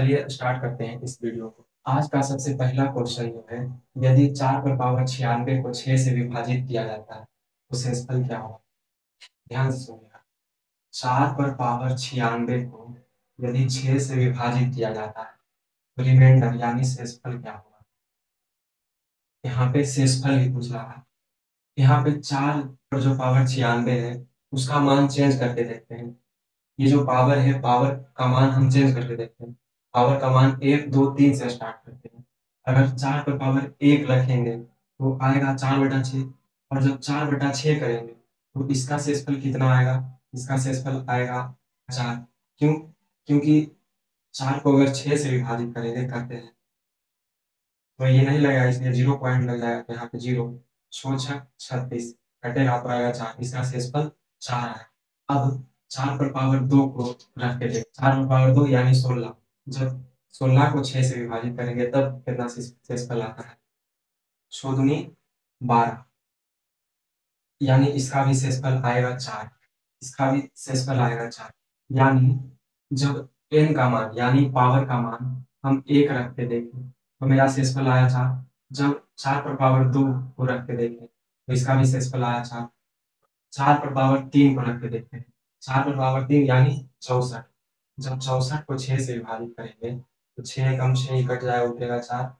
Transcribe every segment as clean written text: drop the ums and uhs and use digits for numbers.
चलिए स्टार्ट करते हैं इस वीडियो को। आज का सबसे पहला क्वेश्चन जो है, यदि 4 पर पावर 96 को 6 से विभाजित किया जाता है तो शेषफल क्या होगा। ध्यान से सुनिएगा। 4 पर पावर 96 को यदि 6 से विभाजित किया जाता है तो रिमाइंडर यानी शेषफल क्या होगा। यहाँ पे शेषफल ही पूछ रहा है। यहाँ पे 4 पर जो पावर 96 है उसका मान चेंज करके देखते हैं। ये जो पावर है, पावर का मान हम चेंज करके देखते हैं। पावर का मान 1 2 3 से स्टार्ट करते हैं। अगर 4 पर पावर 1 रखेंगे तो आएगा 4/6, और जब 4/6 करेंगे तो इसका शेषफल कितना आएगा। इसका शेषफल आएगा 4। क्यों? क्योंकि 4 को अगर 6 से विभाजित करेंगे करते हैं तो ये नहीं लगेगा, इसलिए 0 पॉइंट लग जाएगा। तो यहाँ पे 0 6 6 36 कटेगा तो आएगा 4। इसका शेषफल 4 है। अब 4 पर पावर 2 को रख के देख, 4 पर पावर 2 यानी 16। जब 16 को 6 से विभाजित करेंगे तब कितना शेषफल आता है। 6 दूनी 12, यानी इसका भी शेषफल आएगा 4। इसका भी शेषफल आएगा 4। यानी जब n का मान यानी पावर का मान हम 1 रख के देखें तो मेरा शेषफल आया 4। जब 4 पर पावर 2 को रख के देखें तो इसका भी शेषफल आया 4। 4 पर पावर 3 को रख के देखते हैं। 4 पर पावर 3 यानी 64। जब 64 को 6 से विभाजित करेंगे तो 6 कम 6 ही कट जाएगा, उठेगा 4।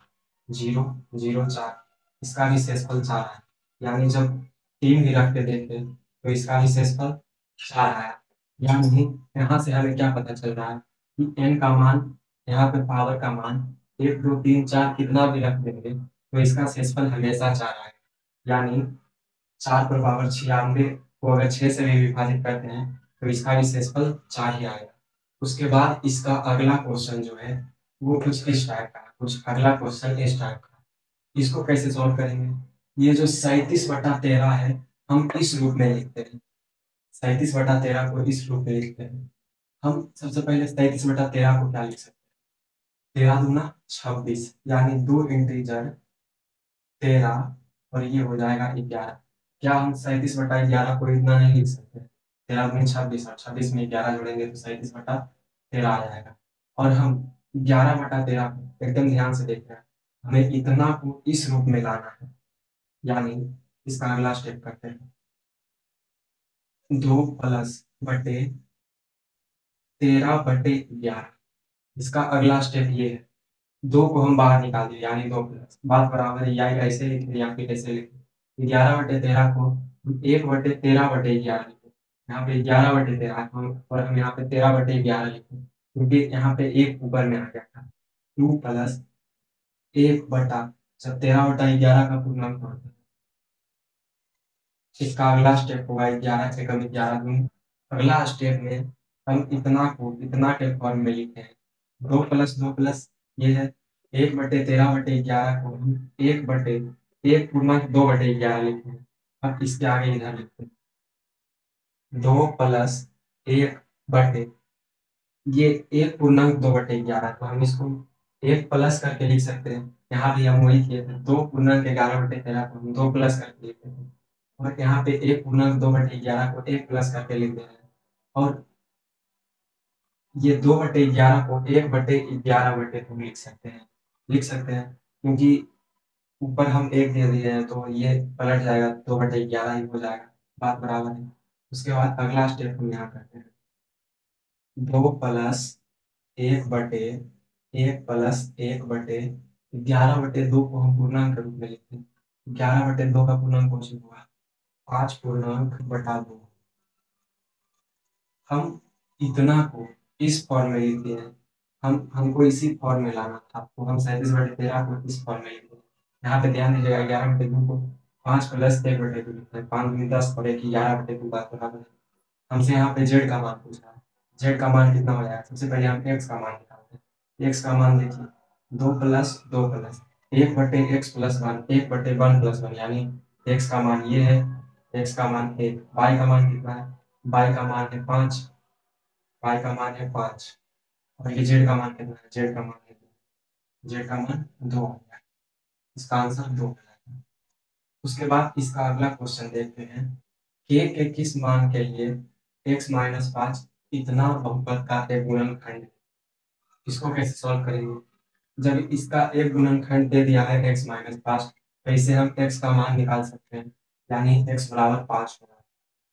0 0 4, इसका भी शेषफल 4 है। यानी जब 3 भी रख के देखें तो इसका भी शेषफल 4 आया। यानी यहाँ से हमें क्या पता चल रहा है कि n का मान, यहाँ पे पावर का मान 1 2 3 4 कितना भी रख देंगे तो इसका शेषफल हमेशा 4 आएगा। यानी 4 पर पावर 96 को अगर 6 से भी विभाजित करते हैं तो इसका भी शेषफल 4 ही आएगा। उसके बाद इसका अगला क्वेश्चन जो है वो कुछ इस टाइप का है, कुछ अगला क्वेश्चन इस टाइप का। इसको कैसे सॉल्व करेंगे। ये जो 37/13 है हम इस रूप में लिखते हैं। 37/13 को इस रूप में लिखते हैं। हम सबसे पहले 37/13 को क्या लिख सकते हैं। 13 दूना 26, यानी 2 इंटीजर 13 और ये हो जाएगा 11। क्या हम 37/11 को इतना नहीं लिख सकते। 13 में 26 और 26 में 11 जोड़ेंगे तो 37/13 आ जाएगा। और हम 11/13 को एकदम ध्यान से देख रहे हैं, हमें इतना को इस रूप में लाना है। यानी इसका अगला स्टेप करते हैं। 2 प्लस बटे 13/11, इसका अगला स्टेप ये है। 2 को हम बाहर निकाल दिए यानी 2 प्लस, बात बराबर है। या ऐसे लिखे या फिर ऐसे लिखे। 11/13 को 1/13/11 लिखे। यहाँ पे 11/13 और हम यहाँ पे 13/11 लिखे क्योंकि यहाँ पे एक ऊपर में आ गया था। 2 प्लस 1 बटा, जब 13/11 का पूर्णांक होता है इसका अगला स्टेप होगा 11 से कम 11 दूनी। अगला स्टेप में हम इतना को इतना के फॉर्म में लिखे हैं। 2 प्लस 2 प्लस ये है 1/13/11 को हम 1 पूर्णांक 2/11 लिखते हैं। अब इसके आगे इधर लिखते हैं 2 प्लस 1 बटे, ये 1 पूर्णांक 2/11, तो हम इसको 1 प्लस करके लिख सकते हैं। यहाँ भी हम वही किए थे, 2 पूर्णांक 11/13 को हम 2 प्लस करके लिखते हैं। और यहाँ पे 1 पूर्णांक 2/11 को 1 प्लस करके लिख दे रहे हैं। और ये 2/11 को 1/11/2 लिख सकते हैं क्योंकि ऊपर हम 1 दे दिए हैं तो ये पलट जाएगा, 2/11 ही हो जाएगा। बात बराबर है। उसके बाद अगला स्टेप हम यहाँ करते हैं। 2 प्लस 1/11/2 को हम पूर्णांक के रूप में लिखते हैं। 11/2 का पूर्णांक कौन सा होगा, 5 पूर्णांक बटा 2। हम इतना को इस फॉर्म में लिखते हैं। हमको इसी फॉर्म में लाना था, तो हम 37/13 को इस फॉर्म में लिखते हैं। यहाँ पे ध्यान दीजिएगा, 11/2 को 5 प्लस 1/2 लिखते हैं। 5 दूनी 10 और 1 11/2 बात बराबर है। हमसे यहाँ पे जेड का मान पूछा है। जेड का मान कितना हो जाएगा। सबसे पहले हम एक्स का मान निकालते हैं। एक्स का मान देखिए, 2 प्लस 1/x+1, 1/1+1, यानी एक्स का मान ये है। एक्स का मान 1। वाई का मान कितना है, वाई का मान है 5। वाई का मान है 5। और ये जेड का मान कितना है, जेड का मान कितना है, जेड का मान 2 हो गया। इसका आंसर 2 है। उसके बाद इसका अगला क्वेश्चन देखते हैं। के किस मान के लिए x-5 इतना बहुपद का एक गुणनखंड है। इसको कैसे सॉल्व करेंगे? जब इसका एक गुणनखंड दे दिया है x-5, तो इसे हम x का मान निकाल सकते हैं, यानी x बराबर 5 होगा,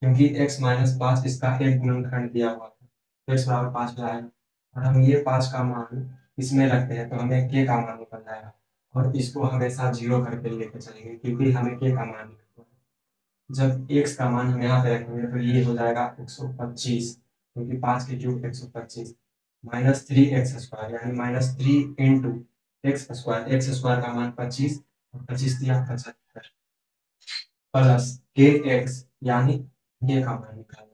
क्योंकि x-5 इसका एक गुणनखंड दिया हुआ था, तो x बराबर 5 हो जाएगा। और हम ये 5 का मान इसमें रखते हैं तो हमें k का मान निकल जाएगा, और इसको हमेशा 0 करके लेके चलेंगे क्योंकि हमें k का मान निकलना है। जब x का मान हम यहाँ पे रखेंगे तो ये हो जाएगा 125, क्योंकि 5 के क्यूब 125, -3x² यानी -3 इंटू x² का मान 25, और 25 दिया 75, प्लस kx यानी k का मान निकालना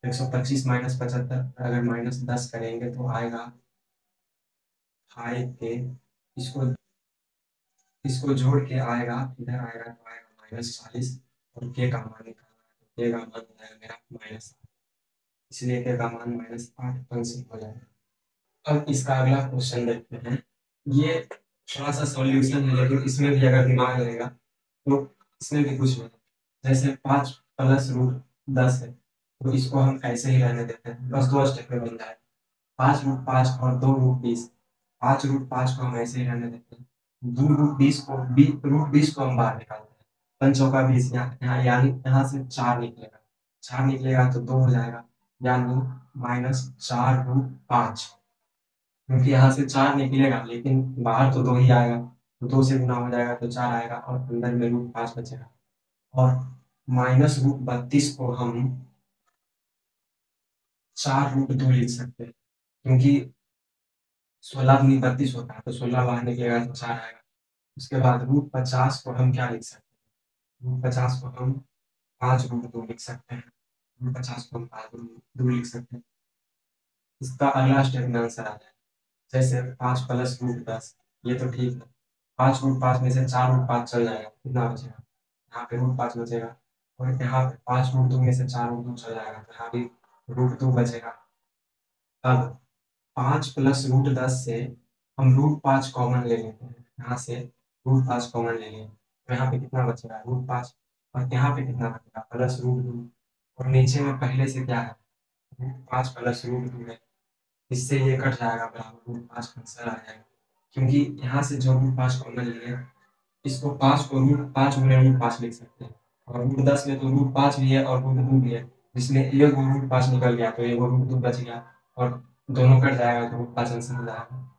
है। 125 माइनस 75 अगर -10 करेंगे तो आएगा 5k, इसको इसको जोड़ के आएगा, इधर आएगा तो आएगा -40, और k का मान निकालना है तो k का मान हो जाएगा मेरा -8, इसलिए k का मान -8 आंसर हो जाएगा। अब इसका अगला क्वेश्चन देखते हैं। ये थोड़ा सा सॉल्यूशन है, लेकिन इसमें भी अगर दिमाग लगेगा तो इसमें भी कुछ नहीं। जैसे 5 प्लस रूट 10 है, तो इसको हम ऐसे ही रहने देते हैं, बस 2 स्टेप में बन जाएगा। 5 रूट 5 और 2 रूट 20, 5 रूट 5 को हम ऐसे ही रहने देते हैं, 2 रूट 20 को रूट 20 को हम बाहर निकालते हैं, 5 चौका 20, यानी यहाँ से 4 निकलेगा, 4 निकलेगा तो 2 हो जाएगा, यानी -4√5, क्योंकि यहाँ से 4 निकलेगा लेकिन बाहर तो 2 ही आएगा, तो 2 से गुना हो जाएगा तो 4 आएगा, और अंदर में √5 बचेगा। और -√32 को हम 4√2 लिख सकते हैं, क्योंकि 16 दूनी 32 होता है, तो 16 बाहर निकलेगा तो 4 आएगा। उसके बाद √50 को हम क्या लिख सकते हैं? √50 को हम 5√2 लिख सकते हैं, √50 को हम 5√2 लिख सकते हैं। इसका अगला स्टेप में आंसर आ जाएगा। जैसे 5 प्लस √10, ये तो ठीक है, 5√5 में से 4√5 चल जाएगा, कितना बचेगा? यहाँ पे √5 बचेगा, और यहाँ पे 5√2 में से 4√2 चल जाएगा, तो यहाँ भी √2 बचेगा। अब 5 प्लस √10 से हम √5 कॉमन ले लेते हैं, यहाँ से √5 कॉमन ले लेंगे, तो यहाँ पे कितना बचेगा? √5, और यहाँ पे कितना बचेगा? प्लस √2, और नीचे में पहले से क्या है? √5 प्लस √2 है, इससे ये कट जाएगा, बराबर √5 आंसर आ जाएगा, क्योंकि यहाँ से जो √5 कॉमन लिए, इसको 5 को √5 गुणे √5 लिख सकते हैं, और √10 में तो √5 भी है और √2 भी है, जिसमें एक √5 निकल गया तो एक √2 बच गया, और दोनों कट जाएगा तो √5 आंसर हो जाएगा।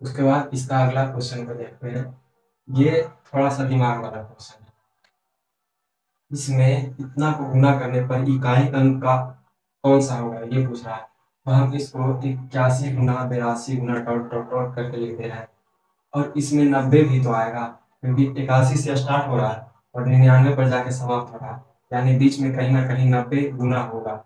उसके बाद इसका अगला क्वेश्चन को देखते हैं। ये थोड़ा सा दिमाग वाला क्वेश्चन है। इसमें इतना को गुना करने पर इकाई अंक का कौन सा होगा, ये पूछ रहा है, तो हम इसको 81 गुना 82 गुना डॉट डॉट डॉट करके लिख दे रहे हैं, और इसमें 90 भी तो आएगा, क्योंकि 81 से स्टार्ट हो रहा है और 99 पर जाके समाप्त हो रहा है, यानी बीच में कहीं ना कहीं 90 गुना होगा,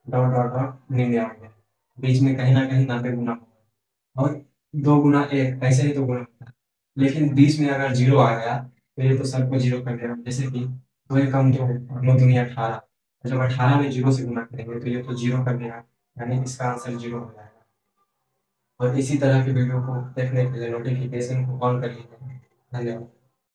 डॉट डॉट डॉट 99, बीच में कहीं ना कहीं 90 गुना होगा, और 2 गुना 1 ऐसे ही तो गुना होता है, लेकिन बीच में अगर 0 आ गया तो ये तो सबको 0 कर देगा, जैसे कि 2 × 2 और 9 × 18, जब 18 में 0 से गुना करेंगे तो ये तो 0 कर देगा, यानी इसका आंसर 0 हो जाएगा। और इसी तरह की वीडियो को देखने के लिए नोटिफिकेशन को ऑन कर लीजिए। धन्यवाद।